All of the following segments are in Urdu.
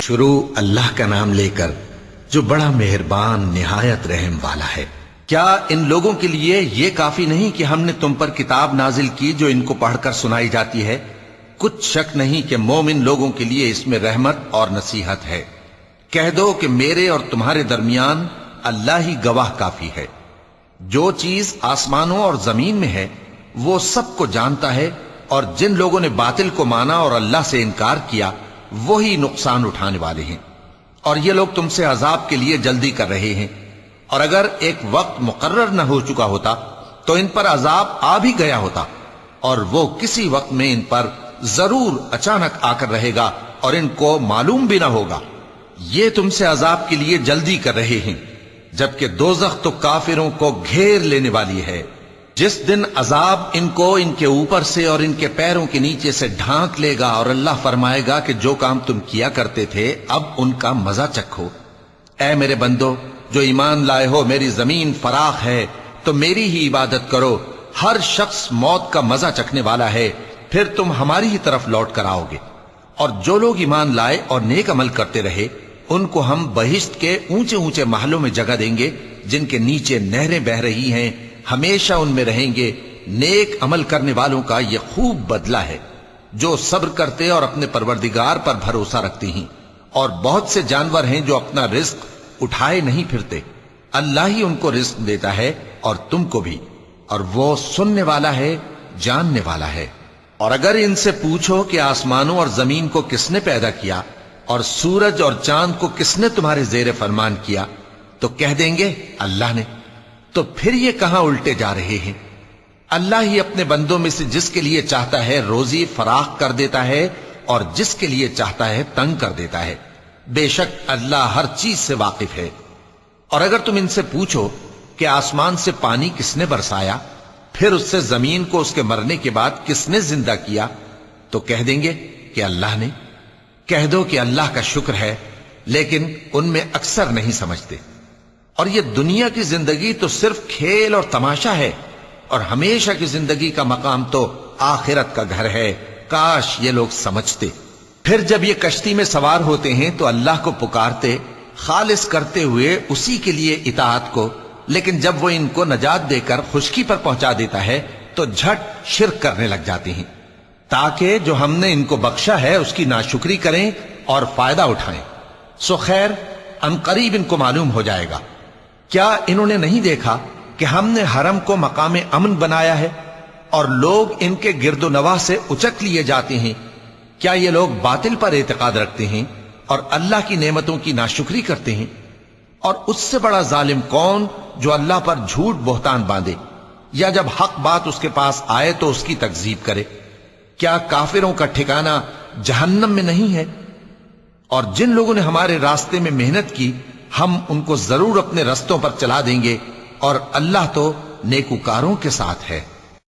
شروع اللہ کا نام لے کر جو بڑا مہربان نہایت رحم والا ہے۔ کیا ان لوگوں کے لیے یہ کافی نہیں کہ ہم نے تم پر کتاب نازل کی جو ان کو پڑھ کر سنائی جاتی ہے؟ کچھ شک نہیں کہ مومن لوگوں کے لیے اس میں رحمت اور نصیحت ہے۔ کہہ دو کہ میرے اور تمہارے درمیان اللہ ہی گواہ کافی ہے۔ جو چیز آسمانوں اور زمین میں ہے وہ سب کو جانتا ہے، اور جن لوگوں نے باطل کو مانا اور اللہ سے انکار کیا وہی نقصان اٹھانے والے ہیں، اور یہ لوگ تم سے عذاب کے لیے جلدی کر رہے ہیں، اور اگر ایک وقت مقرر نہ ہو چکا ہوتا تو ان پر عذاب آ بھی گیا ہوتا، اور وہ کسی وقت میں ان پر ضرور اچانک آ کر رہے گا اور ان کو معلوم بھی نہ ہوگا۔ یہ تم سے عذاب کے لیے جلدی کر رہے ہیں، جبکہ دوزخ تو کافروں کو گھیر لینے والی ہے۔ جس دن عذاب ان کو ان کے اوپر سے اور ان کے پیروں کے نیچے سے ڈھانک لے گا، اور اللہ فرمائے گا کہ جو کام تم کیا کرتے تھے اب ان کا مزہ چکھو۔ اے میرے بندو جو ایمان لائے ہو، میری زمین فراخ ہے تو میری ہی عبادت کرو۔ ہر شخص موت کا مزہ چکھنے والا ہے، پھر تم ہماری ہی طرف لوٹ کر آؤ گے۔ اور جو لوگ ایمان لائے اور نیک عمل کرتے رہے ان کو ہم بہشت کے اونچے اونچے محلوں میں جگہ دیں گے، جن کے نیچے نہریں بہہ رہی ہیں، ہمیشہ ان میں رہیں گے۔ نیک عمل کرنے والوں کا یہ خوب بدلہ ہے، جو صبر کرتے اور اپنے پروردگار پر بھروسہ رکھتے ہیں۔ اور بہت سے جانور ہیں جو اپنا رزق اٹھائے نہیں پھرتے، اللہ ہی ان کو رزق دیتا ہے اور تم کو بھی، اور وہ سننے والا ہے، جاننے والا ہے۔ اور اگر ان سے پوچھو کہ آسمانوں اور زمین کو کس نے پیدا کیا اور سورج اور چاند کو کس نے تمہارے زیر فرمان کیا، تو کہہ دیں گے اللہ نے۔ تو پھر یہ کہاں الٹے جا رہے ہیں؟ اللہ ہی اپنے بندوں میں سے جس کے لیے چاہتا ہے روزی فراخ کر دیتا ہے، اور جس کے لیے چاہتا ہے تنگ کر دیتا ہے۔ بے شک اللہ ہر چیز سے واقف ہے۔ اور اگر تم ان سے پوچھو کہ آسمان سے پانی کس نے برسایا، پھر اس سے زمین کو اس کے مرنے کے بعد کس نے زندہ کیا، تو کہہ دیں گے کہ اللہ نے۔ کہہ دو کہ اللہ کا شکر ہے، لیکن ان میں اکثر نہیں سمجھتے۔ اور یہ دنیا کی زندگی تو صرف کھیل اور تماشا ہے، اور ہمیشہ کی زندگی کا مقام تو آخرت کا گھر ہے۔ کاش یہ لوگ سمجھتے۔ پھر جب یہ کشتی میں سوار ہوتے ہیں تو اللہ کو پکارتے، خالص کرتے ہوئے اسی کے لیے اطاعت کو، لیکن جب وہ ان کو نجات دے کر خشکی پر پہنچا دیتا ہے تو جھٹ شرک کرنے لگ جاتے ہیں، تاکہ جو ہم نے ان کو بخشا ہے اس کی ناشکری کریں اور فائدہ اٹھائیں۔ سو خیر عنقریب ان کو معلوم ہو جائے گا۔ کیا انہوں نے نہیں دیکھا کہ ہم نے حرم کو مقام امن بنایا ہے، اور لوگ ان کے گرد و نواح سے اچک لیے جاتے ہیں؟ کیا یہ لوگ باطل پر اعتقاد رکھتے ہیں اور اللہ کی نعمتوں کی ناشکری کرتے ہیں؟ اور اس سے بڑا ظالم کون جو اللہ پر جھوٹ بہتان باندھے، یا جب حق بات اس کے پاس آئے تو اس کی تکذیب کرے؟ کیا کافروں کا ٹھکانہ جہنم میں نہیں ہے؟ اور جن لوگوں نے ہمارے راستے میں محنت کی ہم ان کو ضرور اپنے رستوں پر چلا دیں گے، اور اللہ تو نیکوکاروں کے ساتھ ہے۔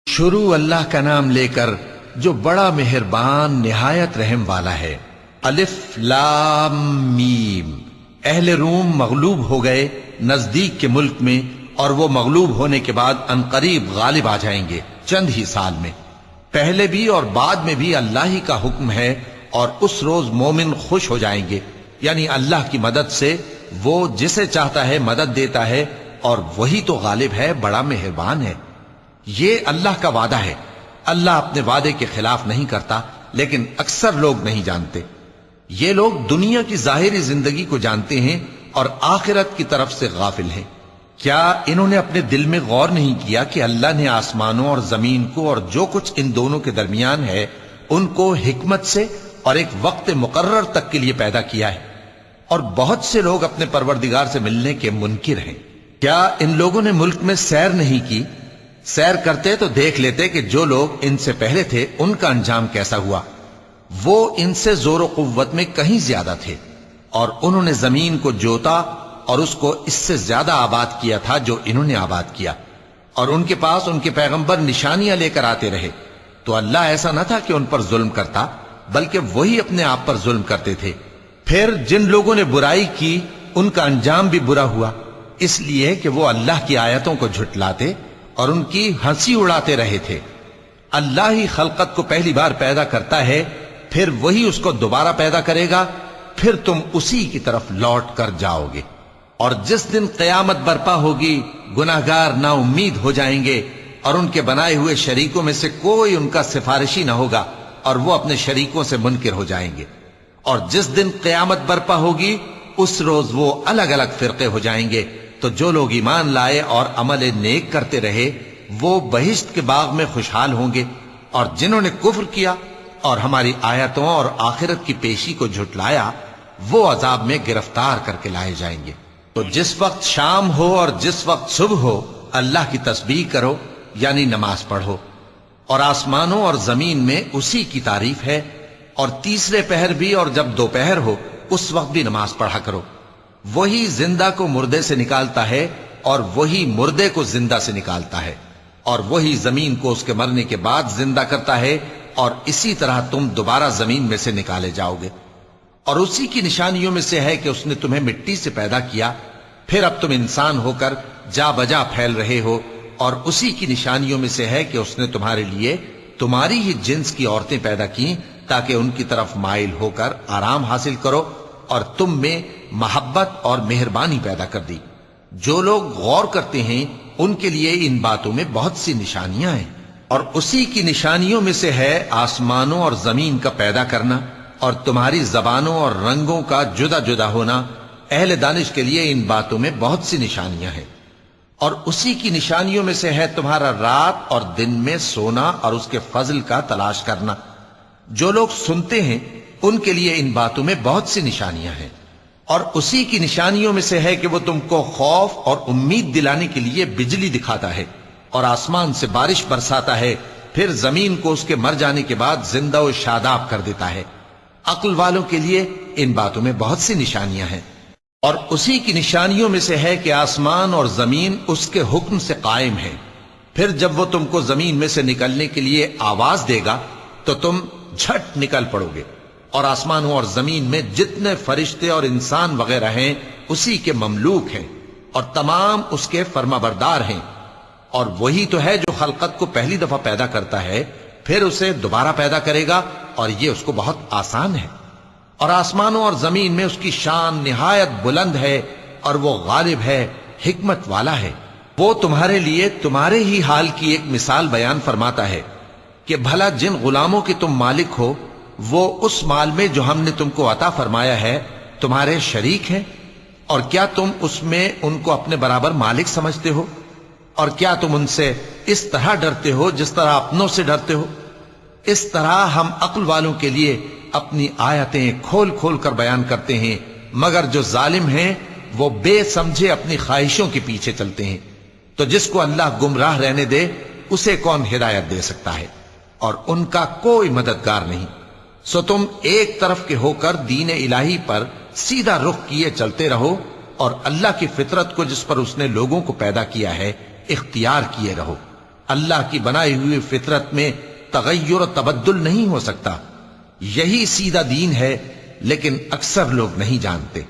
شروع اللہ کا نام لے کر جو بڑا مہربان نہایت رحم والا ہے۔ الف لام میم۔ اہل روم مغلوب ہو گئے نزدیک کے ملک میں، اور وہ مغلوب ہونے کے بعد عنقریب غالب آ جائیں گے چند ہی سال میں۔ پہلے بھی اور بعد میں بھی اللہ ہی کا حکم ہے، اور اس روز مومن خوش ہو جائیں گے، یعنی اللہ کی مدد سے وہ جسے چاہتا ہے مدد دیتا ہے، اور وہی تو غالب ہے، بڑا مہربان ہے۔ یہ اللہ کا وعدہ ہے، اللہ اپنے وعدے کے خلاف نہیں کرتا، لیکن اکثر لوگ نہیں جانتے۔ یہ لوگ دنیا کی ظاہری زندگی کو جانتے ہیں اور آخرت کی طرف سے غافل ہیں۔ کیا انہوں نے اپنے دل میں غور نہیں کیا کہ اللہ نے آسمانوں اور زمین کو اور جو کچھ ان دونوں کے درمیان ہے ان کو حکمت سے اور ایک وقت مقرر تک کے لیے پیدا کیا ہے؟ اور بہت سے لوگ اپنے پروردگار سے ملنے کے منکر ہیں۔ کیا ان لوگوں نے ملک میں سیر نہیں کی؟ سیر کرتے تو دیکھ لیتے کہ جو لوگ ان سے پہلے تھے ان کا انجام کیسا ہوا۔ وہ ان سے زور و قوت میں کہیں زیادہ تھے، اور انہوں نے زمین کو جوتا اور اس کو اس سے زیادہ آباد کیا تھا جو انہوں نے آباد کیا، اور ان کے پاس ان کے پیغمبر نشانیاں لے کر آتے رہے۔ تو اللہ ایسا نہ تھا کہ ان پر ظلم کرتا، بلکہ وہی اپنے آپ پر ظلم کرتے تھے۔ پھر جن لوگوں نے برائی کی ان کا انجام بھی برا ہوا، اس لیے کہ وہ اللہ کی آیتوں کو جھٹلاتے اور ان کی ہنسی اڑاتے رہے تھے۔ اللہ ہی خلقت کو پہلی بار پیدا کرتا ہے، پھر وہی اس کو دوبارہ پیدا کرے گا، پھر تم اسی کی طرف لوٹ کر جاؤ گے۔ اور جس دن قیامت برپا ہوگی گناہگار نا امید ہو جائیں گے، اور ان کے بنائے ہوئے شریکوں میں سے کوئی ان کا سفارشی نہ ہوگا، اور وہ اپنے شریکوں سے منکر ہو جائیں گے۔ اور جس دن قیامت برپا ہوگی اس روز وہ الگ الگ فرقے ہو جائیں گے، تو جو لوگ ایمان لائے اور عمل نیک کرتے رہے وہ بہشت کے باغ میں خوشحال ہوں گے، اور جنہوں نے کفر کیا اور ہماری آیتوں اور آخرت کی پیشی کو جھٹلایا وہ عذاب میں گرفتار کر کے لائے جائیں گے۔ تو جس وقت شام ہو اور جس وقت صبح ہو اللہ کی تسبیح کرو، یعنی نماز پڑھو، اور آسمانوں اور زمین میں اسی کی تعریف ہے، اور تیسرے پہر بھی اور جب دوپہر ہو اس وقت بھی نماز پڑھا کرو۔ وہی زندہ کو مردے سے نکالتا ہے اور وہی مردے کو زندہ سے نکالتا ہے، اور وہی زمین کو اس کے مرنے کے بعد زندہ کرتا ہے، اور اسی طرح تم دوبارہ زمین میں سے نکالے جاؤ گے۔ اور اسی کی نشانیوں میں سے ہے کہ اس نے تمہیں مٹی سے پیدا کیا، پھر اب تم انسان ہو کر جا بجا پھیل رہے ہو، اور اسی کی نشانیوں میں سے ہے کہ اس نے تمہارے لیے تمہاری ہی جنس کی عورتیں پیدا کی تاکہ ان کی طرف مائل ہو کر آرام حاصل کرو، اور تم میں محبت اور مہربانی پیدا کر دی۔ جو لوگ غور کرتے ہیں ان کے لیے ان باتوں میں بہت سی نشانیاں ہیں۔ اور اسی کی نشانیوں میں سے ہے آسمانوں اور زمین کا پیدا کرنا، اور تمہاری زبانوں اور رنگوں کا جدا جدا ہونا۔ اہل دانش کے لیے ان باتوں میں بہت سی نشانیاں ہیں۔ اور اسی کی نشانیوں میں سے ہے تمہارا رات اور دن میں سونا اور اس کے فضل کا تلاش کرنا۔ جو لوگ سنتے ہیں ان کے لیے ان باتوں میں بہت سی نشانیاں ہیں۔ اور اسی کی نشانیوں میں سے ہے کہ وہ تم کو خوف اور امید دلانے کے لیے بجلی دکھاتا ہے، اور آسمان سے بارش برساتا ہے، پھر زمین کو اس کے مر جانے کے بعد زندہ و شاداب کر دیتا ہے۔ عقل والوں کے لیے ان باتوں میں بہت سی نشانیاں ہیں۔ اور اسی کی نشانیوں میں سے ہے کہ آسمان اور زمین اس کے حکم سے قائم ہیں، پھر جب وہ تم کو زمین میں سے نکلنے کے لیے آواز دے گا تو تم جھٹ نکل پڑو گے۔ اور آسمانوں اور زمین میں جتنے فرشتے اور انسان وغیرہ ہیں اسی کے مملوک ہیں، اور تمام اس کے فرما بردار ہیں۔ اور وہی تو ہے جو خلقت کو پہلی دفعہ پیدا کرتا ہے پھر اسے دوبارہ پیدا کرے گا، اور یہ اس کو بہت آسان ہے۔ اور آسمانوں اور زمین میں اس کی شان نہایت بلند ہے، اور وہ غالب ہے، حکمت والا ہے۔ وہ تمہارے لیے تمہارے ہی حال کی ایک مثال بیان فرماتا ہے کہ بھلا جن غلاموں کے تم مالک ہو وہ اس مال میں جو ہم نے تم کو عطا فرمایا ہے تمہارے شریک ہیں، اور کیا تم اس میں ان کو اپنے برابر مالک سمجھتے ہو؟ اور کیا تم ان سے اس طرح ڈرتے ہو جس طرح اپنوں سے ڈرتے ہو؟ اس طرح ہم عقل والوں کے لیے اپنی آیتیں کھول کھول کر بیان کرتے ہیں، مگر جو ظالم ہیں وہ بے سمجھے اپنی خواہشوں کے پیچھے چلتے ہیں۔ تو جس کو اللہ گمراہ رہنے دے اسے کون ہدایت دے سکتا ہے، اور ان کا کوئی مددگار نہیں۔ سو تم ایک طرف کے ہو کر دین الہی پر سیدھا رخ کیے چلتے رہو، اور اللہ کی فطرت کو جس پر اس نے لوگوں کو پیدا کیا ہے اختیار کیے رہو۔ اللہ کی بنائی ہوئی فطرت میں تغیر و تبدل نہیں ہو سکتا۔ یہی سیدھا دین ہے، لیکن اکثر لوگ نہیں جانتے۔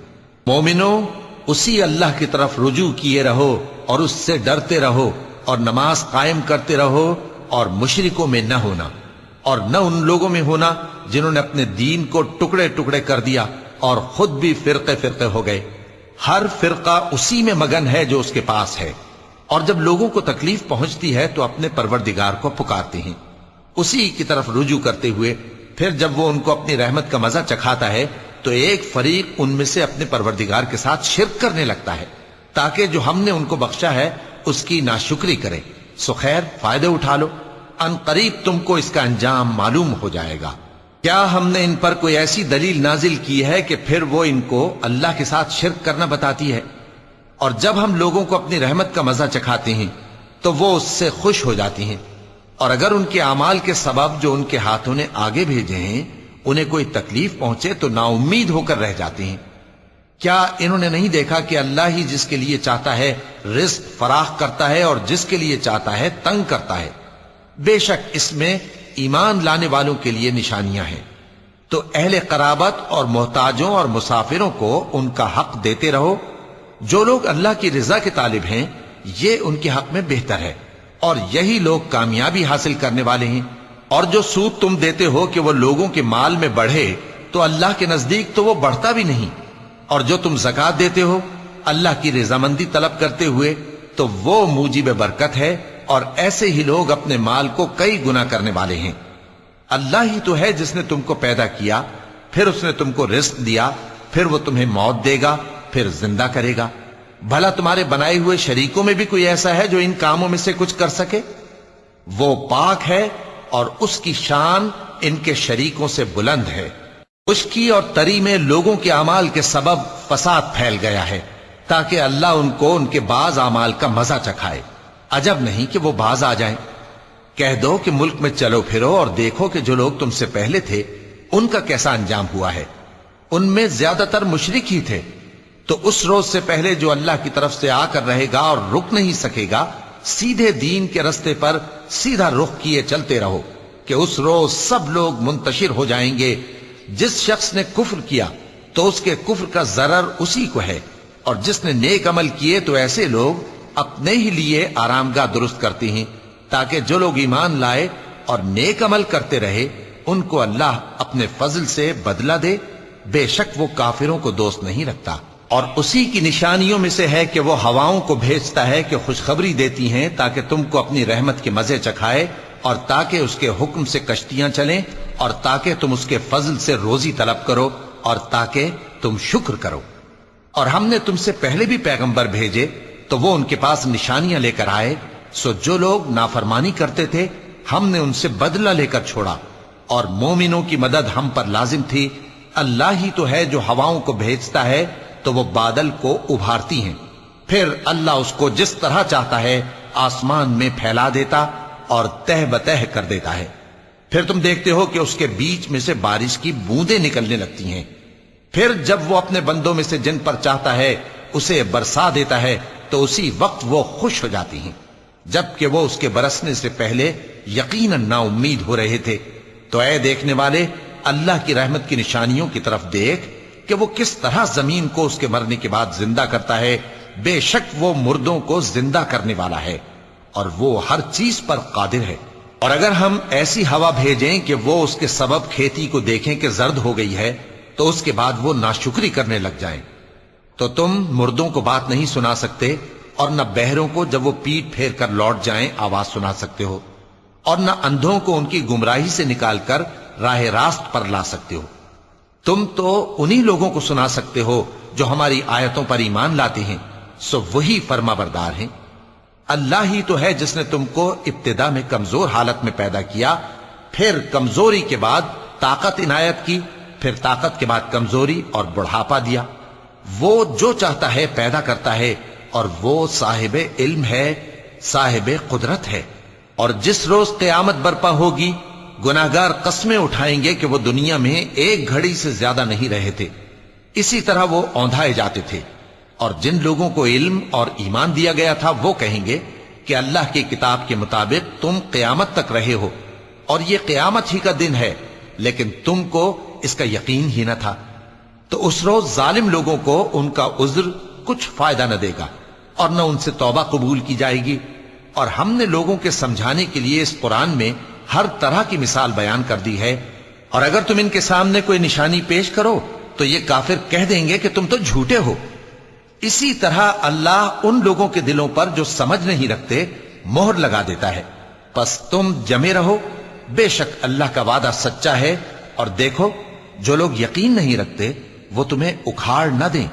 مومنوں، اسی اللہ کی طرف رجوع کیے رہو اور اس سے ڈرتے رہو، اور نماز قائم کرتے رہو، اور مشرکوں میں نہ ہونا، اور نہ ان لوگوں میں ہونا جنہوں نے اپنے دین کو ٹکڑے ٹکڑے کر دیا اور خود بھی فرقے فرقے ہو گئے۔ ہر فرقہ اسی میں مگن ہے جو اس کے پاس ہے، اور جب لوگوں کو تکلیف پہنچتی ہے تو اپنے پروردگار کو پکارتے ہیں، اسی کی طرف رجوع کرتے ہوئے۔ پھر جب وہ ان کو اپنی رحمت کا مزہ چکھاتا ہے تو ایک فریق ان میں سے اپنے پروردگار کے ساتھ شرک کرنے لگتا ہے تاکہ جو ہم نے ان کو بخشا ہے اس کی ناشکری کرے۔ سو خیر، فائدے اٹھا لو، ان قریب تم کو اس کا انجام معلوم ہو جائے گا۔ کیا ہم نے ان پر کوئی ایسی دلیل نازل کی ہے کہ پھر وہ ان کو اللہ کے ساتھ شرک کرنا بتاتی ہے؟ اور جب ہم لوگوں کو اپنی رحمت کا مزہ چکھاتے ہیں تو وہ اس سے خوش ہو جاتی ہیں، اور اگر ان کے اعمال کے سبب جو ان کے ہاتھوں نے آگے بھیجے ہیں انہیں کوئی تکلیف پہنچے تو نا امید ہو کر رہ جاتے ہیں۔ کیا انہوں نے نہیں دیکھا کہ اللہ ہی جس کے لیے چاہتا ہے رزق فراخ کرتا ہے اور جس کے لیے چاہتا ہے تنگ کرتا ہے؟ بے شک اس میں ایمان لانے والوں کے لیے نشانیاں ہیں۔ تو اہل قرابت اور محتاجوں اور مسافروں کو ان کا حق دیتے رہو۔ جو لوگ اللہ کی رضا کے طالب ہیں یہ ان کے حق میں بہتر ہے، اور یہی لوگ کامیابی حاصل کرنے والے ہیں۔ اور جو سود تم دیتے ہو کہ وہ لوگوں کے مال میں بڑھے، تو اللہ کے نزدیک تو وہ بڑھتا بھی نہیں، اور جو تم زکات دیتے ہو اللہ کی رضامندی طلب کرتے ہوئے تو وہ موجب برکت ہے، اور ایسے ہی لوگ اپنے مال کو کئی گنا کرنے والے ہیں۔ اللہ ہی تو ہے جس نے تم کو پیدا کیا، پھر اس نے تم کو رزق دیا، پھر وہ تمہیں موت دے گا، پھر زندہ کرے گا۔ بھلا تمہارے بنائے ہوئے شریکوں میں بھی کوئی ایسا ہے جو ان کاموں میں سے کچھ کر سکے؟ وہ پاک ہے اور اس کی شان ان کے شریکوں سے بلند ہے۔ خشکی اور تری میں لوگوں کے اعمال کے سبب فساد پھیل گیا ہے، تاکہ اللہ ان کو ان کے بعض اعمال کا مزہ چکھائے۔ عجب نہیں کہ وہ باز آ جائیں۔ کہہ دو کہ ملک میں چلو پھرو اور دیکھو کہ جو لوگ تم سے پہلے تھے ان کا کیسا انجام ہوا ہے۔ ان میں زیادہ تر مشرک ہی تھے، تو اس روز سے پہلے جو اللہ کی طرف سے آ کر رہے گا اور رک نہیں سکے گا، سیدھے دین کے رستے پر سیدھا رخ کیے چلتے رہو، کہ اس روز سب لوگ منتشر ہو جائیں گے۔ جس شخص نے کفر کیا تو اس کے کفر کا ضرر اسی کو ہے، اور جس نے نیک عمل کیے تو ایسے لوگ اپنے ہی لیے آرامگاہ درست کرتے ہیں، تاکہ جو لوگ ایمان لائے اور نیک عمل کرتے رہے ان کو اللہ اپنے فضل سے بدلہ دے۔ بے شک وہ کافروں کو دوست نہیں رکھتا۔ اور اسی کی نشانیوں میں سے ہے کہ وہ ہواؤں کو بھیجتا ہے کہ خوشخبری دیتی ہیں تاکہ تم کو اپنی رحمت کے مزے چکھائے، اور تاکہ اس کے حکم سے کشتیاں چلیں، اور تاکہ تم اس کے فضل سے روزی طلب کرو، اور تاکہ تم شکر کرو۔ اور ہم نے تم سے پہلے بھی پیغمبر بھیجے تو وہ ان کے پاس نشانیاں لے کر آئے، سو جو لوگ نافرمانی کرتے تھے ہم نے ان سے بدلہ لے کر چھوڑا، اور مومنوں کی مدد ہم پر لازم تھی۔ اللہ ہی تو ہے جو ہواؤں کو بھیجتا ہے تو وہ بادل کو ابھارتی ہیں، پھر اللہ اس کو جس طرح چاہتا ہے آسمان میں پھیلا دیتا اور تہ بتہ کر دیتا ہے۔ پھر تم دیکھتے ہو کہ اس کے بیچ میں سے بارش کی بوندیں نکلنے لگتی ہیں، پھر جب وہ اپنے بندوں میں سے جن پر چاہتا ہے اسے برسا دیتا ہے تو اسی وقت وہ خوش ہو جاتی ہیں، جبکہ وہ اس کے برسنے سے پہلے یقیناً نا امید ہو رہے تھے۔ تو اے دیکھنے والے، اللہ کی رحمت کی نشانیوں کی طرف دیکھ کہ وہ کس طرح زمین کو اس کے مرنے کے بعد زندہ کرتا ہے۔ بے شک وہ مردوں کو زندہ کرنے والا ہے، اور وہ ہر چیز پر قادر ہے۔ اور اگر ہم ایسی ہوا بھیجیں کہ وہ اس کے سبب کھیتی کو دیکھیں کہ زرد ہو گئی ہے تو اس کے بعد وہ ناشکری کرنے لگ جائیں، تو تم مردوں کو بات نہیں سنا سکتے، اور نہ بہروں کو جب وہ پیٹ پھیر کر لوٹ جائیں آواز سنا سکتے ہو، اور نہ اندھوں کو ان کی گمراہی سے نکال کر راہ راست پر لا سکتے ہو۔ تم تو انہی لوگوں کو سنا سکتے ہو جو ہماری آیتوں پر ایمان لاتے ہیں، سو وہی فرما بردار ہیں۔ اللہ ہی تو ہے جس نے تم کو ابتدا میں کمزور حالت میں پیدا کیا، پھر کمزوری کے بعد طاقت عنایت کی، پھر طاقت کے بعد کمزوری اور بڑھاپا دیا۔ وہ جو چاہتا ہے پیدا کرتا ہے، اور وہ صاحب علم ہے، صاحب قدرت ہے۔ اور جس روز قیامت برپا ہوگی گناہگار قسمیں اٹھائیں گے کہ وہ دنیا میں ایک گھڑی سے زیادہ نہیں رہے تھے، اسی طرح وہ اوندھائے جاتے تھے۔ اور جن لوگوں کو علم اور ایمان دیا گیا تھا وہ کہیں گے کہ اللہ کی کتاب کے مطابق تم قیامت تک رہے ہو، اور یہ قیامت ہی کا دن ہے، لیکن تم کو اس کا یقین ہی نہ تھا۔ تو اس روز ظالم لوگوں کو ان کا عذر کچھ فائدہ نہ دے گا، اور نہ ان سے توبہ قبول کی جائے گی۔ اور ہم نے لوگوں کے سمجھانے کے لیے اس قرآن میں ہر طرح کی مثال بیان کر دی ہے، اور اگر تم ان کے سامنے کوئی نشانی پیش کرو تو یہ کافر کہہ دیں گے کہ تم تو جھوٹے ہو۔ اسی طرح اللہ ان لوگوں کے دلوں پر جو سمجھ نہیں رکھتے مہر لگا دیتا ہے۔ پس تم جمے رہو، بے شک اللہ کا وعدہ سچا ہے، اور دیکھو جو لوگ یقین نہیں رکھتے وہ تمہیں اکھاڑ نہ دیں۔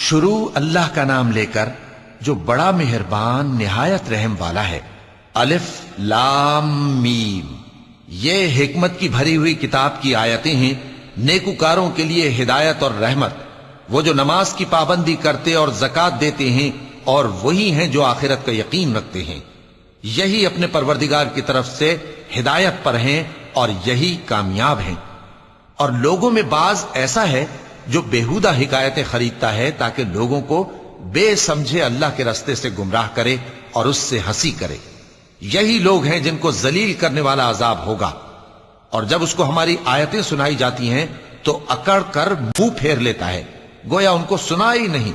شروع اللہ کا نام لے کر جو بڑا مہربان نہایت رحم والا ہے۔ الف لام میم، یہ حکمت کی بھری ہوئی کتاب کی آیتیں ہیں، نیکوکاروں کے لیے ہدایت اور رحمت، وہ جو نماز کی پابندی کرتے اور زکات دیتے ہیں، اور وہی ہیں جو آخرت کا یقین رکھتے ہیں، یہی اپنے پروردگار کی طرف سے ہدایت پر ہیں اور یہی کامیاب ہیں۔ اور لوگوں میں بعض ایسا ہے جو بیہودہ حکایتیں خریدتا ہے تاکہ لوگوں کو بے سمجھے اللہ کے رستے سے گمراہ کرے اور اس سے ہنسی کرے۔ یہی لوگ ہیں جن کو ذلیل کرنے والا عذاب ہوگا۔ اور جب اس کو ہماری آیتیں سنائی جاتی ہیں تو اکڑ کر منہ پھیر لیتا ہے، گویا ان کو سنا ہی نہیں،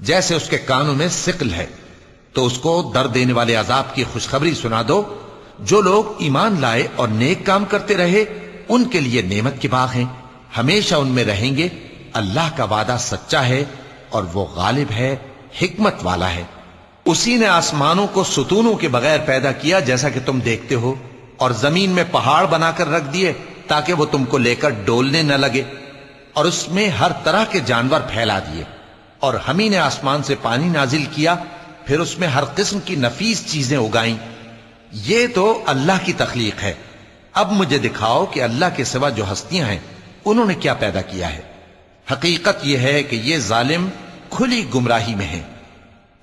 جیسے اس کے کانوں میں ثقل ہے۔ تو اس کو درد دینے والے عذاب کی خوشخبری سنا دو۔ جو لوگ ایمان لائے اور نیک کام کرتے رہے ان کے لیے نعمت کے باغ ہیں، ہمیشہ ان میں رہیں گے۔ اللہ کا وعدہ سچا ہے اور وہ غالب ہے، حکمت والا ہے۔ اسی نے آسمانوں کو ستونوں کے بغیر پیدا کیا جیسا کہ تم دیکھتے ہو، اور زمین میں پہاڑ بنا کر رکھ دیے تاکہ وہ تم کو لے کر ڈولنے نہ لگے، اور اس میں ہر طرح کے جانور پھیلا دیے۔ اور ہم ہی نے آسمان سے پانی نازل کیا، پھر اس میں ہر قسم کی نفیس چیزیں اگائیں۔ یہ تو اللہ کی تخلیق ہے۔ اب مجھے دکھاؤ کہ اللہ کے سوا جو ہستیاں ہیں انہوں نے کیا پیدا کیا ہے۔ حقیقت یہ ہے کہ یہ ظالم کھلی گمراہی میں ہیں۔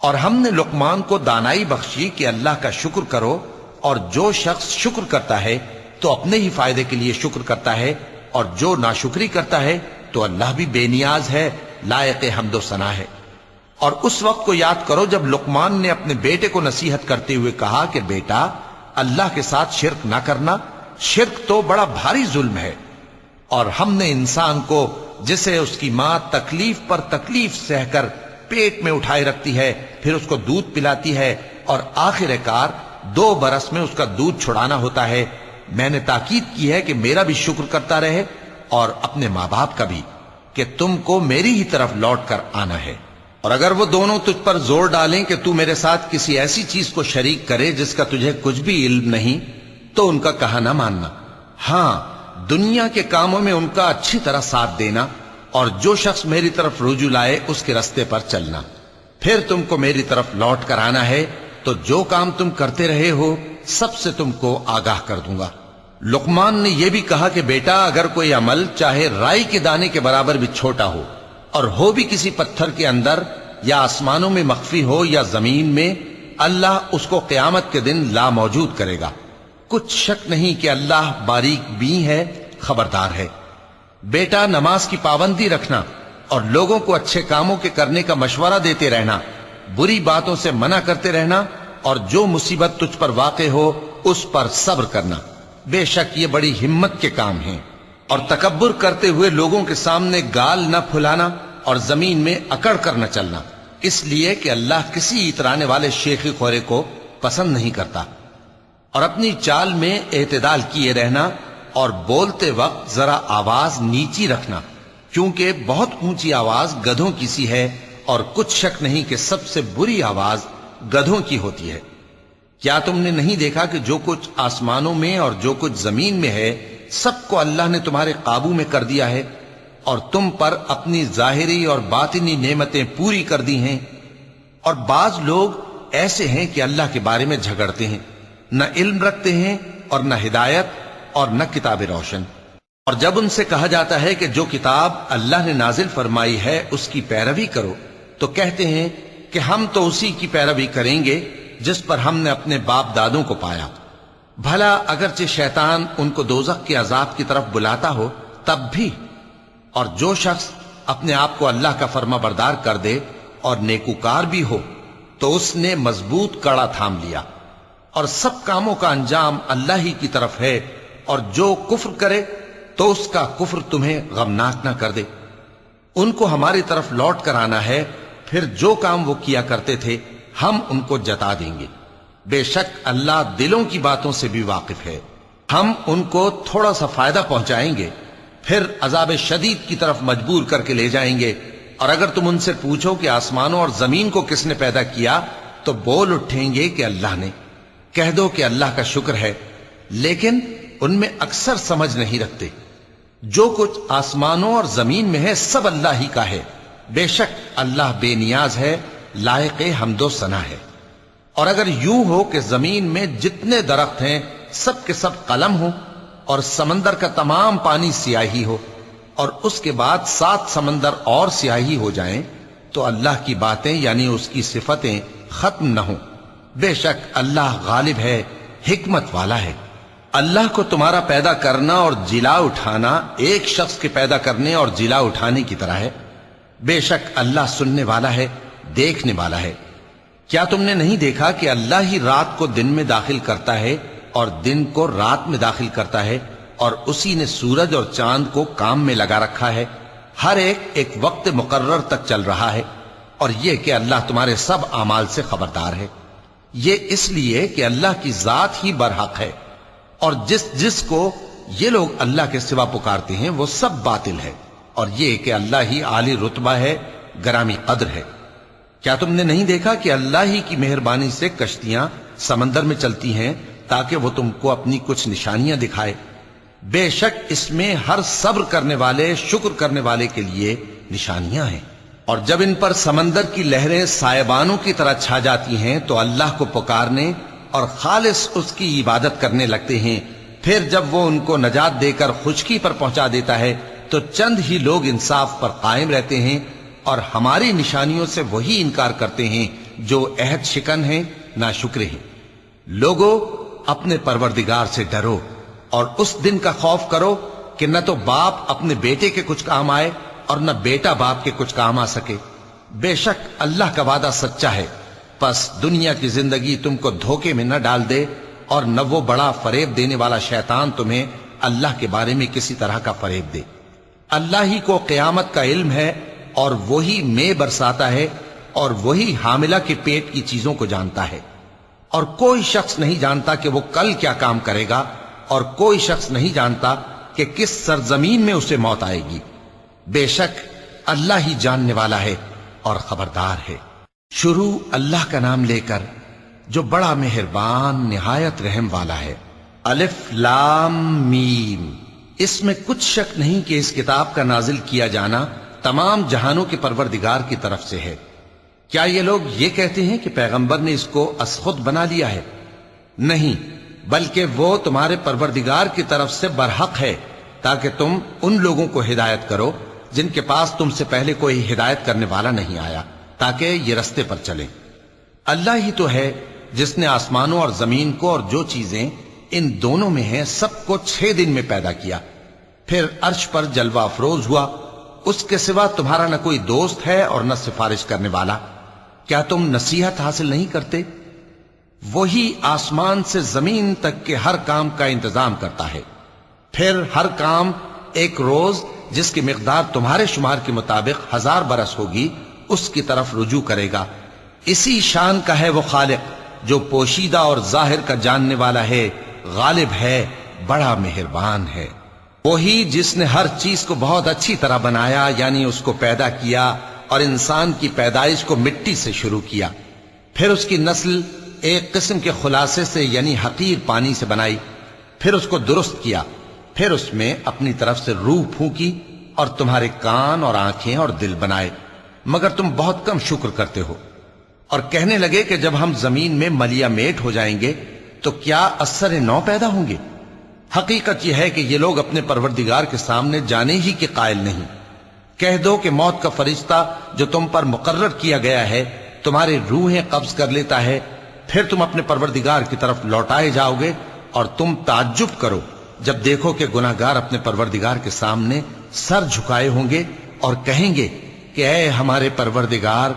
اور ہم نے لقمان کو دانائی بخشی کہ اللہ کا شکر کرو، اور جو شخص شکر کرتا ہے تو اپنے ہی فائدے کے لیے شکر کرتا ہے، اور جو ناشکری کرتا ہے تو اللہ بھی بے نیاز ہے، لائق حمد و ثنا ہے۔ اور اس وقت کو یاد کرو جب لقمان نے اپنے بیٹے کو نصیحت کرتے ہوئے کہا کہ بیٹا، اللہ کے ساتھ شرک نہ کرنا، شرک تو بڑا بھاری ظلم ہے۔ اور ہم نے انسان کو، جسے اس کی ماں تکلیف پر تکلیف سہ کر پیٹ میں اٹھائے رکھتی ہے، پھر اس کو دودھ پلاتی ہے، اور آخر کار 2 برس میں اس کا دودھ چھڑانا ہوتا ہے، میں نے تاکید کی ہے کہ میرا بھی شکر کرتا رہے اور اپنے ماں باپ کا بھی، کہ تم کو میری ہی طرف لوٹ کر آنا ہے۔ اور اگر وہ دونوں تجھ پر زور ڈالیں کہ تو میرے ساتھ کسی ایسی چیز کو شریک کرے جس کا تجھے کچھ بھی علم نہیں، تو ان کا کہا نہ ماننا۔ ہاں، دنیا کے کاموں میں ان کا اچھی طرح ساتھ دینا، اور جو شخص میری طرف رجوع لائے اس کے رستے پر چلنا۔ پھر تم کو میری طرف لوٹ کر آنا ہے تو جو کام تم کرتے رہے ہو سب سے تم کو آگاہ کر دوں گا۔ لقمان نے یہ بھی کہا کہ بیٹا، اگر کوئی عمل چاہے رائی کے دانے کے برابر بھی چھوٹا ہو، اور ہو بھی کسی پتھر کے اندر یا آسمانوں میں مخفی ہو یا زمین میں، اللہ اس کو قیامت کے دن لا موجود کرے گا۔ کچھ شک نہیں کہ اللہ باریک بین ہے، خبردار ہے۔ بیٹا، نماز کی پابندی رکھنا اور لوگوں کو اچھے کاموں کے کرنے کا مشورہ دیتے رہنا، بری باتوں سے منع کرتے رہنا، اور جو مصیبت تجھ پر واقع ہو اس پر صبر کرنا، بے شک یہ بڑی ہمت کے کام ہیں۔ اور تکبر کرتے ہوئے لوگوں کے سامنے گال نہ پھلانا اور زمین میں اکڑ کر نہ چلنا، اس لیے کہ اللہ کسی اترانے والے شیخی خورے کو پسند نہیں کرتا۔ اور اپنی چال میں اعتدال کیے رہنا، اور بولتے وقت ذرا آواز نیچی رکھنا، کیونکہ بہت اونچی آواز گدھوں کی سی ہے، اور کچھ شک نہیں کہ سب سے بری آواز گدھوں کی ہوتی ہے۔ کیا تم نے نہیں دیکھا کہ جو کچھ آسمانوں میں اور جو کچھ زمین میں ہے سب کو اللہ نے تمہارے قابو میں کر دیا ہے، اور تم پر اپنی ظاہری اور باطنی نعمتیں پوری کر دی ہیں۔ اور بعض لوگ ایسے ہیں کہ اللہ کے بارے میں جھگڑتے ہیں، نہ علم رکھتے ہیں اور نہ ہدایت اور نہ کتاب روشن۔ اور جب ان سے کہا جاتا ہے کہ جو کتاب اللہ نے نازل فرمائی ہے اس کی پیروی کرو، تو کہتے ہیں کہ ہم تو اسی کی پیروی کریں گے جس پر ہم نے اپنے باپ دادوں کو پایا۔ بھلا اگرچہ شیطان ان کو دوزخ کے عذاب کی طرف بلاتا ہو تب بھی۔ اور جو شخص اپنے آپ کو اللہ کا فرما بردار کر دے اور نیکوکار بھی ہو تو اس نے مضبوط کڑا تھام لیا، اور سب کاموں کا انجام اللہ ہی کی طرف ہے۔ اور جو کفر کرے تو اس کا کفر تمہیں غمناک نہ کر دے۔ ان کو ہماری طرف لوٹ کر آنا ہے، پھر جو کام وہ کیا کرتے تھے ہم ان کو جتا دیں گے۔ بے شک اللہ دلوں کی باتوں سے بھی واقف ہے۔ ہم ان کو تھوڑا سا فائدہ پہنچائیں گے، پھر عذاب شدید کی طرف مجبور کر کے لے جائیں گے۔ اور اگر تم ان سے پوچھو کہ آسمانوں اور زمین کو کس نے پیدا کیا تو بول اٹھیں گے کہ اللہ نے۔ کہہ دو کہ اللہ کا شکر ہے، لیکن ان میں اکثر سمجھ نہیں رکھتے۔ جو کچھ آسمانوں اور زمین میں ہے سب اللہ ہی کا ہے، بے شک اللہ بے نیاز ہے، لائق حمد و ثنا ہے۔ اور اگر یوں ہو کہ زمین میں جتنے درخت ہیں سب کے سب قلم ہو، اور سمندر کا تمام پانی سیاہی ہو، اور اس کے بعد 7 سمندر اور سیاہی ہو جائیں، تو اللہ کی باتیں یعنی اس کی صفتیں ختم نہ ہوں۔ بے شک اللہ غالب ہے، حکمت والا ہے۔ اللہ کو تمہارا پیدا کرنا اور جلا اٹھانا ایک شخص کے پیدا کرنے اور جلا اٹھانے کی طرح ہے۔ بے شک اللہ سننے والا ہے، دیکھنے والا ہے۔ کیا تم نے نہیں دیکھا کہ اللہ ہی رات کو دن میں داخل کرتا ہے اور دن کو رات میں داخل کرتا ہے، اور اسی نے سورج اور چاند کو کام میں لگا رکھا ہے، ہر ایک وقت مقرر تک چل رہا ہے۔ اور یہ کہ اللہ تمہارے سب اعمال سے خبردار ہے۔ یہ اس لیے کہ اللہ کی ذات ہی برحق ہے، اور جس کو یہ لوگ اللہ کے سوا پکارتے ہیں وہ سب باطل ہے، اور یہ کہ اللہ ہی عالی رتبہ ہے، گرامی قدر ہے۔ کیا تم نے نہیں دیکھا کہ اللہ ہی کی مہربانی سے کشتیاں سمندر میں چلتی ہیں تاکہ وہ تم کو اپنی کچھ نشانیاں دکھائے؟ بے شک اس میں ہر صبر کرنے والے، شکر کرنے والے کے لیے نشانیاں ہیں۔ اور جب ان پر سمندر کی لہریں سائبانوں کی طرح چھا جاتی ہیں تو اللہ کو پکارنے اور خالص اس کی عبادت کرنے لگتے ہیں، پھر جب وہ ان کو نجات دے کر خشکی پر پہنچا دیتا ہے تو چند ہی لوگ انصاف پر قائم رہتے ہیں، اور ہماری نشانیوں سے وہی انکار کرتے ہیں جو عہد شکن ہیں، ناشکرے ہیں۔ لوگو اپنے پروردگار سے ڈرو اور اس دن کا خوف کرو کہ نہ تو باپ اپنے بیٹے کے کچھ کام آئے اور نہ بیٹا باپ کے کچھ کام آ سکے۔ بے شک اللہ کا وعدہ سچا ہے، پس دنیا کی زندگی تم کو دھوکے میں نہ ڈال دے، اور نہ وہ بڑا فریب دینے والا شیطان تمہیں اللہ کے بارے میں کسی طرح کا فریب دے۔ اللہ ہی کو قیامت کا علم ہے، اور وہی مے برساتا ہے، اور وہی حاملہ کے پیٹ کی چیزوں کو جانتا ہے، اور کوئی شخص نہیں جانتا کہ وہ کل کیا کام کرے گا، اور کوئی شخص نہیں جانتا کہ کس سرزمین میں اسے موت آئے گی۔ بے شک اللہ ہی جاننے والا ہے اور خبردار ہے۔ شروع اللہ کا نام لے کر جو بڑا مہربان نہایت رحم والا ہے۔ الف لام میم۔ اس میں کچھ شک نہیں کہ اس کتاب کا نازل کیا جانا تمام جہانوں کے پروردگار کی طرف سے ہے۔ کیا یہ لوگ یہ کہتے ہیں کہ پیغمبر نے اس کو از خود بنا لیا ہے؟ نہیں، بلکہ وہ تمہارے پروردگار کی طرف سے برحق ہے، تاکہ تم ان لوگوں کو ہدایت کرو جن کے پاس تم سے پہلے کوئی ہدایت کرنے والا نہیں آیا، تاکہ یہ رستے پر چلیں۔ اللہ ہی تو ہے جس نے آسمانوں اور زمین کو اور جو چیزیں ان دونوں میں ہیں سب کو 6 دن میں پیدا کیا، پھر عرش پر جلوہ افروز ہوا۔ اس کے سوا تمہارا نہ کوئی دوست ہے اور نہ سفارش کرنے والا۔ کیا تم نصیحت حاصل نہیں کرتے؟ وہی آسمان سے زمین تک کے ہر کام کا انتظام کرتا ہے، پھر ہر کام ایک روز جس کی مقدار تمہارے شمار کے مطابق 1000 برس ہوگی اس کی طرف رجوع کرے گا۔ اسی شان کا ہے وہ خالق جو پوشیدہ اور ظاہر کا جاننے والا ہے، غالب ہے، بڑا مہربان ہے۔ وہی جس نے ہر چیز کو بہت اچھی طرح بنایا، یعنی اس کو پیدا کیا، اور انسان کی پیدائش کو مٹی سے شروع کیا، پھر اس کی نسل ایک قسم کے خلاصے سے یعنی حقیر پانی سے بنائی، پھر اس کو درست کیا، پھر اس میں اپنی طرف سے روح پھونکی، اور تمہارے کان اور آنکھیں اور دل بنائے، مگر تم بہت کم شکر کرتے ہو۔ اور کہنے لگے کہ جب ہم زمین میں ملیا میٹ ہو جائیں گے تو کیا اثر نو پیدا ہوں گے؟ حقیقت یہ ہے کہ یہ لوگ اپنے پروردگار کے سامنے جانے ہی کے قائل نہیں۔ کہہ دو کہ موت کا فرشتہ جو تم پر مقرر کیا گیا ہے تمہاری روحیں قبض کر لیتا ہے، پھر تم اپنے پروردگار کی طرف لوٹائے جاؤ گے، اور تم تعجب کرو جب دیکھو کہ گناہگار اپنے پروردگار کے سامنے سر جھکائے ہوں گے اور کہیں گے کہ اے ہمارے پروردگار،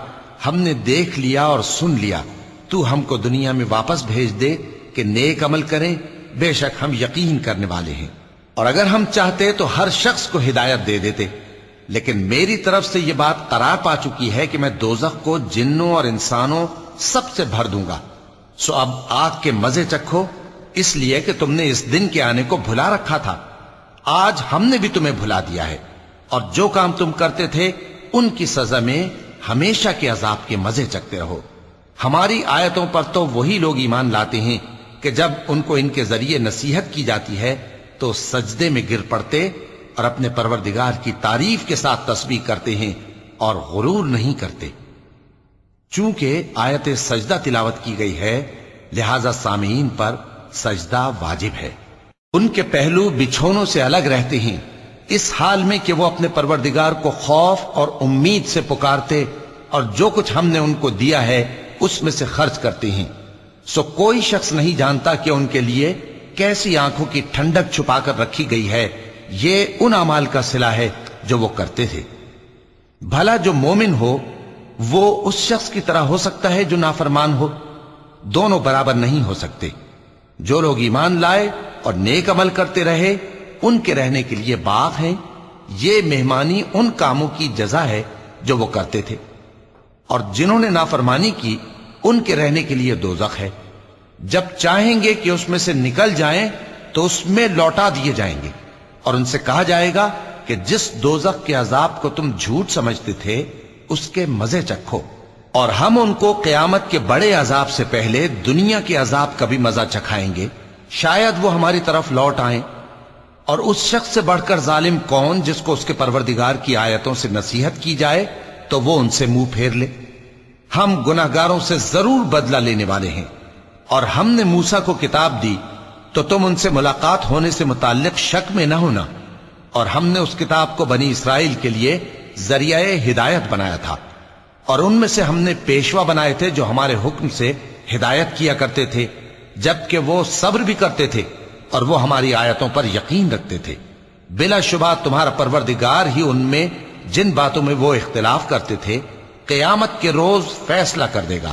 ہم نے دیکھ لیا اور سن لیا، تو ہم کو دنیا میں واپس بھیج دے کہ نیک عمل کریں، بے شک ہم یقین کرنے والے ہیں۔ اور اگر ہم چاہتے تو ہر شخص کو ہدایت دے دیتے، لیکن میری طرف سے یہ بات قرار پا چکی ہے کہ میں دوزخ کو جنوں اور انسانوں سب سے بھر دوں گا، سو اب آگ کے مزے چکھو، اس لیے کہ تم نے اس دن کے آنے کو بھلا رکھا تھا۔ آج ہم نے بھی تمہیں بھلا دیا ہے، اور جو کام تم کرتے تھے ان کی سزا میں ہمیشہ کے عذاب کے مزے چکتے رہو۔ ہماری آیتوں پر تو وہی لوگ ایمان لاتے ہیں کہ جب ان کو ان کے ذریعے نصیحت کی جاتی ہے تو سجدے میں گر پڑتے اور اپنے پروردگار کی تعریف کے ساتھ تسبیح کرتے ہیں اور غرور نہیں کرتے۔ چونکہ آیت سجدہ تلاوت کی گئی ہے لہذا سامعین پر سجدہ واجب ہے۔ ان کے پہلو بچھونوں سے الگ رہتے ہیں، اس حال میں کہ وہ اپنے پروردگار کو خوف اور امید سے پکارتے اور جو کچھ ہم نے ان کو دیا ہے اس میں سے خرچ کرتے ہیں۔ سو کوئی شخص نہیں جانتا کہ ان کے لیے کیسی آنکھوں کی ٹھنڈک چھپا کر رکھی گئی ہے، یہ ان اعمال کا صلہ ہے جو وہ کرتے تھے۔ بھلا جو مومن ہو وہ اس شخص کی طرح ہو سکتا ہے جو نافرمان ہو؟ دونوں برابر نہیں ہو سکتے۔ جو لوگ ایمان لائے اور نیک عمل کرتے رہے ان کے رہنے کے لیے باغ ہیں، یہ مہمانی ان کاموں کی جزا ہے جو وہ کرتے تھے، اور جنہوں نے نافرمانی کی ان کے رہنے کے لیے دوزخ ہے، جب چاہیں گے کہ اس میں سے نکل جائیں تو اس میں لوٹا دیے جائیں گے، اور ان سے کہا جائے گا کہ جس دوزخ کے عذاب کو تم جھوٹ سمجھتے تھے اس کے مزے چکھو، اور ہم ان کو قیامت کے بڑے عذاب سے پہلے دنیا کے عذاب کا بھی مزہ چکھائیں گے، شاید وہ ہماری طرف لوٹ آئیں۔ اور اس شخص سے بڑھ کر ظالم کون جس کو اس کے پروردگار کی آیتوں سے نصیحت کی جائے تو وہ ان سے منہ پھیر لے۔ ہم گناہگاروں سے ضرور بدلہ لینے والے ہیں، اور ہم نے موسیٰ کو کتاب دی تو تم ان سے ملاقات ہونے سے متعلق شک میں نہ ہونا، اور ہم نے اس کتاب کو بنی اسرائیل کے لیے ذریعہ ہدایت بنایا تھا، اور ان میں سے ہم نے پیشوا بنائے تھے جو ہمارے حکم سے ہدایت کیا کرتے تھے، جبکہ وہ صبر بھی کرتے تھے اور وہ ہماری آیتوں پر یقین رکھتے تھے۔ بلا شبہ تمہارا پروردگار ہی ان میں جن باتوں میں وہ اختلاف کرتے تھے قیامت کے روز فیصلہ کر دے گا۔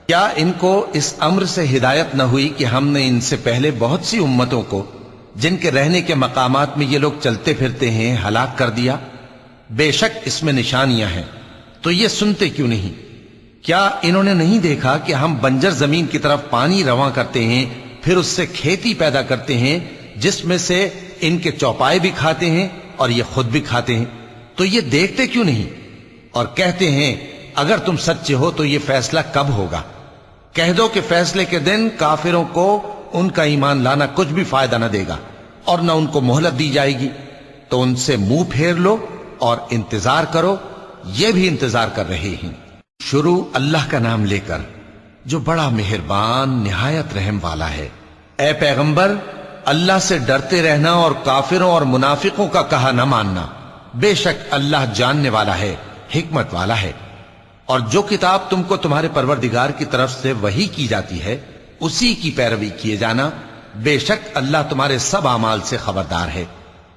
کیا ان کو اس امر سے ہدایت نہ ہوئی کہ ہم نے ان سے پہلے بہت سی امتوں کو جن کے رہنے کے مقامات میں یہ لوگ چلتے پھرتے ہیں ہلاک کر دیا؟ بے شک اس میں نشانیاں ہیں، تو یہ سنتے کیوں نہیں؟ کیا انہوں نے نہیں دیکھا کہ ہم بنجر زمین کی طرف پانی رواں کرتے ہیں، پھر اس سے کھیتی پیدا کرتے ہیں جس میں سے ان کے چوپائے بھی کھاتے ہیں اور یہ خود بھی کھاتے ہیں؟ تو یہ دیکھتے کیوں نہیں؟ اور کہتے ہیں اگر تم سچے ہو تو یہ فیصلہ کب ہوگا؟ کہہ دو کہ فیصلے کے دن کافروں کو ان کا ایمان لانا کچھ بھی فائدہ نہ دے گا، اور نہ ان کو مہلت دی جائے گی، تو ان سے منہ پھیر لو اور انتظار کرو، یہ بھی انتظار کر رہے ہیں۔ شروع اللہ کا نام لے کر جو بڑا مہربان نہایت رحم والا ہے۔ اے پیغمبر، اللہ سے ڈرتے رہنا اور کافروں اور منافقوں کا کہا نہ ماننا، بے شک اللہ جاننے والا ہے، حکمت والا ہے۔ اور جو کتاب تم کو تمہارے پروردگار کی طرف سے وحی کی جاتی ہے اسی کی پیروی کیے جانا، بے شک اللہ تمہارے سب اعمال سے خبردار ہے۔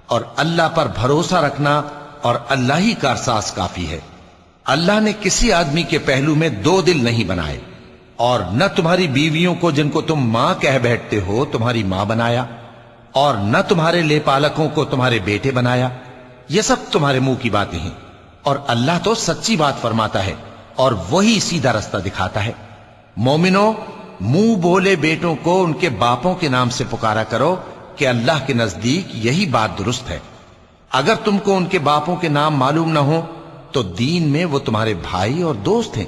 اور اللہ پر بھروسہ رکھنا اور اللہ ہی کارساز کافی ہے۔ اللہ نے کسی آدمی کے پہلو میں دو دل نہیں بنائے، اور نہ تمہاری بیویوں کو جن کو تم ماں کہہ بیٹھتے ہو تمہاری ماں بنایا، اور نہ تمہارے لے پالکوں کو تمہارے بیٹے بنایا، یہ سب تمہارے منہ کی باتیں ہیں، اور اللہ تو سچی بات فرماتا ہے اور وہی سیدھا رستہ دکھاتا ہے۔ مومنو، منہ بولے بیٹوں کو ان کے باپوں کے نام سے پکارا کرو کہ اللہ کے نزدیک یہی بات درست ہے۔ اگر تم کو ان کے باپوں کے نام معلوم نہ ہو تو دین میں وہ تمہارے بھائی اور دوست ہیں،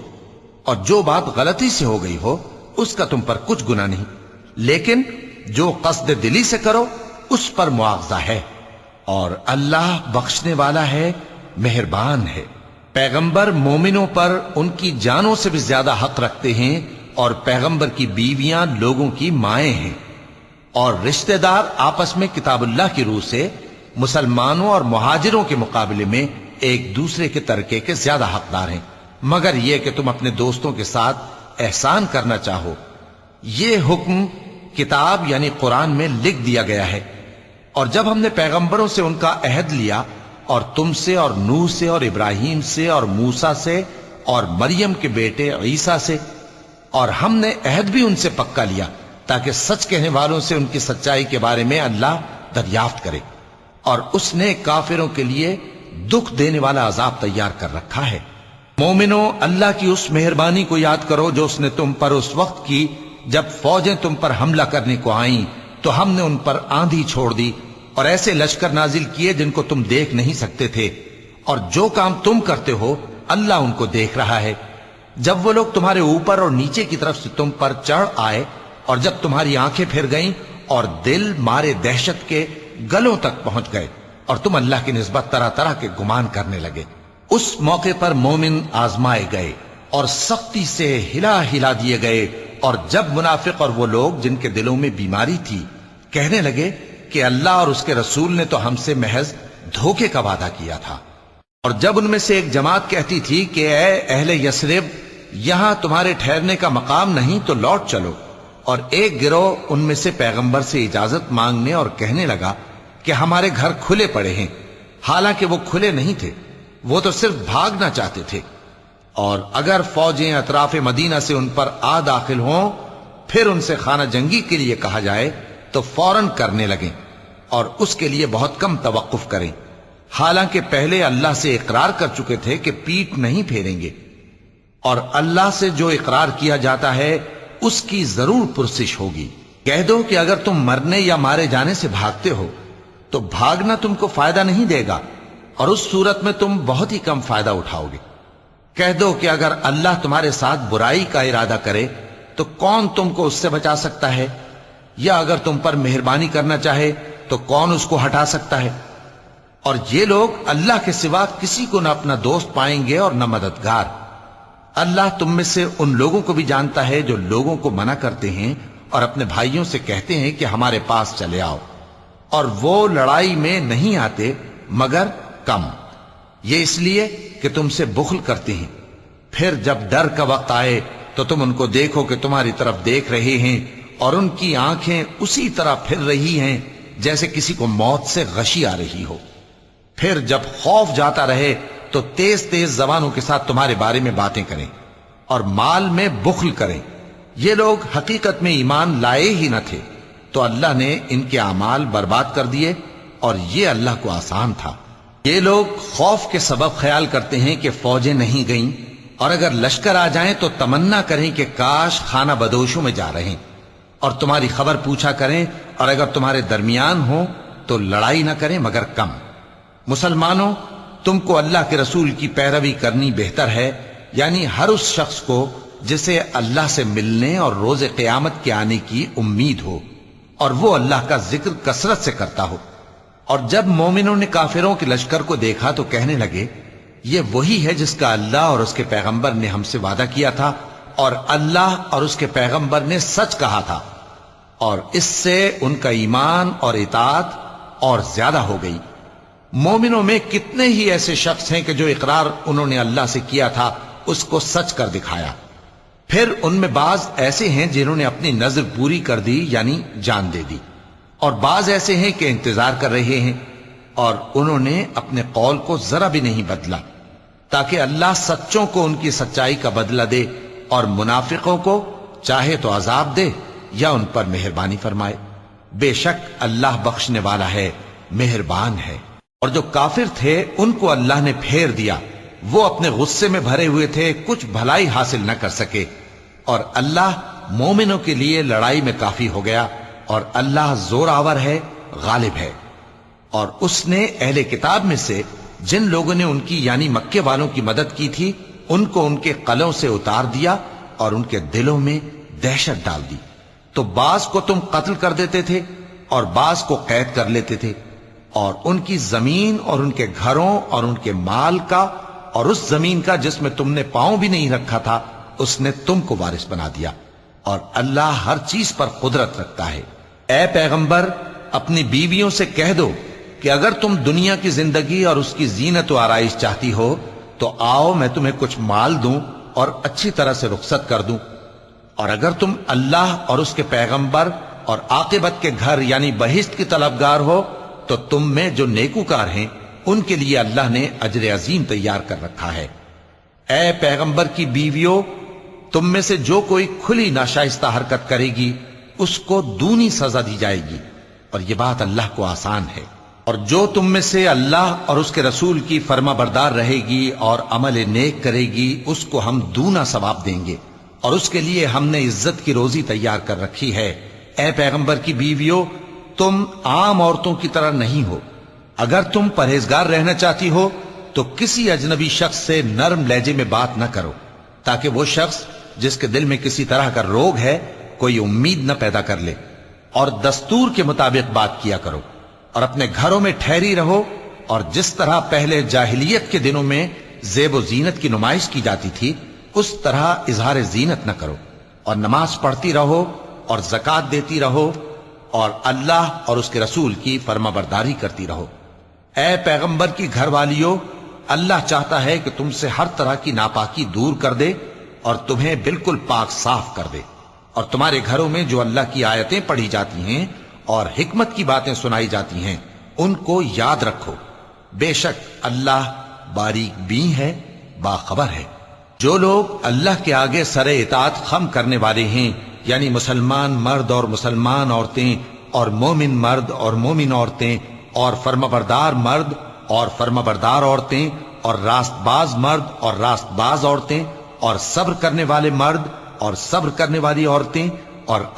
اور جو بات غلطی سے ہو گئی ہو اس کا تم پر کچھ گناہ نہیں، لیکن جو قصد دلی سے کرو اس پر مواخذہ ہے، اور اللہ بخشنے والا ہے، مہربان ہے۔ پیغمبر مومنوں پر ان کی جانوں سے بھی زیادہ حق رکھتے ہیں، اور پیغمبر کی بیویاں لوگوں کی مائیں ہیں، اور رشتہ دار آپس میں کتاب اللہ کی روح سے مسلمانوں اور مہاجروں کے مقابلے میں ایک دوسرے کے ترکے کے زیادہ حقدار ہیں، مگر یہ کہ تم اپنے دوستوں کے ساتھ احسان کرنا چاہو۔ یہ حکم کتاب یعنی قرآن میں لکھ دیا گیا ہے۔ اور جب ہم نے پیغمبروں سے ان کا عہد لیا، اور تم سے اور نوح سے اور ابراہیم سے اور موسیٰ سے اور مریم کے بیٹے عیسیٰ سے، اور ہم نے عہد بھی ان سے پکا لیا تاکہ سچ کہنے والوں سے ان کی سچائی کے بارے میں اللہ دریافت کرے، اور اس نے کافروں کے لیے دکھ دینے والا عذاب تیار کر رکھا ہے۔ مومنو، اللہ کی اس مہربانی کو یاد کرو جو اس نے تم پر اس وقت کی جب فوجیں تم پر حملہ کرنے کو آئیں تو ہم نے ان پر آندھی چھوڑ دی اور ایسے لشکر نازل کیے جن کو تم دیکھ نہیں سکتے تھے، اور جو کام تم کرتے ہو اللہ ان کو دیکھ رہا ہے۔ جب وہ لوگ تمہارے اوپر اور نیچے کی طرف سے تم پر چڑھ آئے، اور جب تمہاری آنکھیں پھر گئیں اور دل مارے دہشت کے گلوں تک پہنچ گئے، اور تم اللہ کی نسبت طرح طرح کے گمان کرنے لگے، اس موقع پر مومن آزمائے گئے اور سختی سے ہلا ہلا دیے گئے۔ اور جب منافق اور وہ لوگ جن کے دلوں میں بیماری تھی کہنے لگے کہ اللہ اور اس کے رسول نے تو ہم سے محض دھوکے کا وعدہ کیا تھا، اور جب ان میں سے ایک جماعت کہتی تھی کہ اے اہل یثرب، یہاں تمہارے ٹھہرنے کا مقام نہیں تو لوٹ چلو، اور ایک گروہ ان میں سے پیغمبر سے اجازت مانگنے اور کہنے لگا کہ ہمارے گھر کھلے پڑے ہیں، حالانکہ وہ کھلے نہیں تھے، وہ تو صرف بھاگنا چاہتے تھے۔ اور اگر فوجیں اطراف مدینہ سے ان پر آ داخل ہوں، پھر ان سے خانہ جنگی کے لیے کہا جائے تو فوراً کرنے لگیں، اور اس کے لیے بہت کم توقف کریں، حالانکہ پہلے اللہ سے اقرار کر چکے تھے کہ پیٹھ نہیں پھیریں گے، اور اللہ سے جو اقرار کیا جاتا ہے اس کی ضرور پرسش ہوگی۔ کہہ دو کہ اگر تم مرنے یا مارے جانے سے بھاگتے ہو تو بھاگنا تم کو فائدہ نہیں دے گا، اور اس صورت میں تم بہت ہی کم فائدہ اٹھاؤ گے۔ کہہ دو کہ اگر اللہ تمہارے ساتھ برائی کا ارادہ کرے تو کون تم کو اس سے بچا سکتا ہے، یا اگر تم پر مہربانی کرنا چاہے تو کون اس کو ہٹا سکتا ہے؟ اور یہ لوگ اللہ کے سوا کسی کو نہ اپنا دوست پائیں گے اور نہ مددگار۔ اللہ تم میں سے ان لوگوں کو بھی جانتا ہے جو لوگوں کو منع کرتے ہیں اور اپنے بھائیوں سے کہتے ہیں کہ ہمارے پاس چلے آؤ، اور وہ لڑائی میں نہیں آتے مگر کم، یہ اس لیے کہ تم سے بخل کرتے ہیں۔ پھر جب ڈر کا وقت آئے تو تم ان کو دیکھو کہ تمہاری طرف دیکھ رہے ہیں، اور ان کی آنکھیں اسی طرح پھر رہی ہیں جیسے کسی کو موت سے غشی آ رہی ہو۔ پھر جب خوف جاتا رہے تو تیز تیز زبانوں کے ساتھ تمہارے بارے میں باتیں کریں اور مال میں بخل کریں۔ یہ لوگ حقیقت میں ایمان لائے ہی نہ تھے، تو اللہ نے ان کے اعمال برباد کر دیے، اور یہ اللہ کو آسان تھا۔ یہ لوگ خوف کے سبب خیال کرتے ہیں کہ فوجیں نہیں گئیں، اور اگر لشکر آ جائیں تو تمنا کریں کہ کاش خانہ بدوشوں میں جا رہے، اور تمہاری خبر پوچھا کریں، اور اگر تمہارے درمیان ہو تو لڑائی نہ کریں مگر کم۔ مسلمانوں، تم کو اللہ کے رسول کی پیروی کرنی بہتر ہے، یعنی ہر اس شخص کو جسے اللہ سے ملنے اور روز قیامت کے آنے کی امید ہو، اور وہ اللہ کا ذکر کثرت سے کرتا ہو۔ اور جب مومنوں نے کافروں کے لشکر کو دیکھا تو کہنے لگے، یہ وہی ہے جس کا اللہ اور اس کے پیغمبر نے ہم سے وعدہ کیا تھا، اور اللہ اور اس کے پیغمبر نے سچ کہا تھا، اور اس سے ان کا ایمان اور اطاعت اور زیادہ ہو گئی۔ مومنوں میں کتنے ہی ایسے شخص ہیں کہ جو اقرار انہوں نے اللہ سے کیا تھا اس کو سچ کر دکھایا۔ پھر ان میں بعض ایسے ہیں جنہوں نے اپنی نظر پوری کر دی، یعنی جان دے دی، اور بعض ایسے ہیں کہ انتظار کر رہے ہیں، اور انہوں نے اپنے قول کو ذرا بھی نہیں بدلا، تاکہ اللہ سچوں کو ان کی سچائی کا بدلہ دے، اور منافقوں کو چاہے تو عذاب دے یا ان پر مہربانی فرمائے۔ بے شک اللہ بخشنے والا ہے، مہربان ہے۔ اور جو کافر تھے ان کو اللہ نے پھیر دیا، وہ اپنے غصے میں بھرے ہوئے تھے، کچھ بھلائی حاصل نہ کر سکے، اور اللہ مومنوں کے لیے لڑائی میں کافی ہو گیا، اور اللہ زور آور ہے، غالب ہے۔ اور اس نے اہل کتاب میں سے جن لوگوں نے ان کی یعنی مکے والوں کی مدد کی تھی ان کو ان کے قلعوں سے اتار دیا اور ان کے دلوں میں دہشت ڈال دی، تو بعض کو تم قتل کر دیتے تھے اور بعض کو قید کر لیتے تھے، اور ان کی زمین اور ان کے گھروں اور ان کے مال کا اور اس زمین کا جس میں تم نے پاؤں بھی نہیں رکھا تھا اس نے تم کو وارث بنا دیا، اور اللہ ہر چیز پر قدرت رکھتا ہے۔ اے پیغمبر، اپنی بیویوں سے کہہ دو کہ اگر تم دنیا کی زندگی اور اس کی زینت و آرائش چاہتی ہو تو آؤ میں تمہیں کچھ مال دوں اور اچھی طرح سے رخصت کر دوں، اور اگر تم اللہ اور اس کے پیغمبر اور عاقبت کے گھر یعنی بہشت کی طلبگار ہو تو تم میں جو نیکوکار ہیں ان کے لیے اللہ نے اجر عظیم تیار کر رکھا ہے۔ اے پیغمبر کی بیویوں، تم میں سے جو کوئی کھلی ناشائستہ حرکت کرے گی اس کو دونی سزا دی جائے گی، اور یہ بات اللہ کو آسان ہے۔ اور جو تم میں سے اللہ اور اس کے رسول کی فرما بردار رہے گی اور عمل نیک کرے گی اس کو ہم دونا ثواب دیں گے، اور اس کے لیے ہم نے عزت کی روزی تیار کر رکھی ہے۔ اے پیغمبر کی بیویوں، تم عام عورتوں کی طرح نہیں ہو۔ اگر تم پرہیزگار رہنا چاہتی ہو تو کسی اجنبی شخص سے نرم لہجے میں بات نہ کرو، تاکہ وہ شخص جس کے دل میں کسی طرح کا روگ ہے کوئی امید نہ پیدا کر لے، اور دستور کے مطابق بات کیا کرو، اور اپنے گھروں میں ٹھہری رہو، اور جس طرح پہلے جاہلیت کے دنوں میں زیب و زینت کی نمائش کی جاتی تھی اس طرح اظہار زینت نہ کرو، اور نماز پڑھتی رہو اور زکوٰۃ دیتی رہو، اور اللہ اور اس کے رسول کی فرما برداری کرتی رہو۔ اے پیغمبر کی گھر والیوں، اللہ چاہتا ہے کہ تم سے ہر طرح کی ناپاکی دور کر دے اور تمہیں بالکل پاک صاف کر دے، اور تمہارے گھروں میں جو اللہ کی آیتیں پڑھی جاتی ہیں اور حکمت کی باتیں سنائی جاتی ہیں ان کو یاد رکھو، بے شک اللہ باریک بین ہے، باخبر ہے۔ جو لوگ اللہ کے آگے سر اطاعت خم کرنے والے ہیں، یعنی مسلمان مرد اور مسلمان عورتیں اور مومن مرد اور مومن عورتیں اور فرمانبردار مرد اور فرمانبردار عورتیں اور راست باز مرد اور راست باز عورتیں اور صبر کرنے والے مرد اور صبر کرنے والی عورتیں اور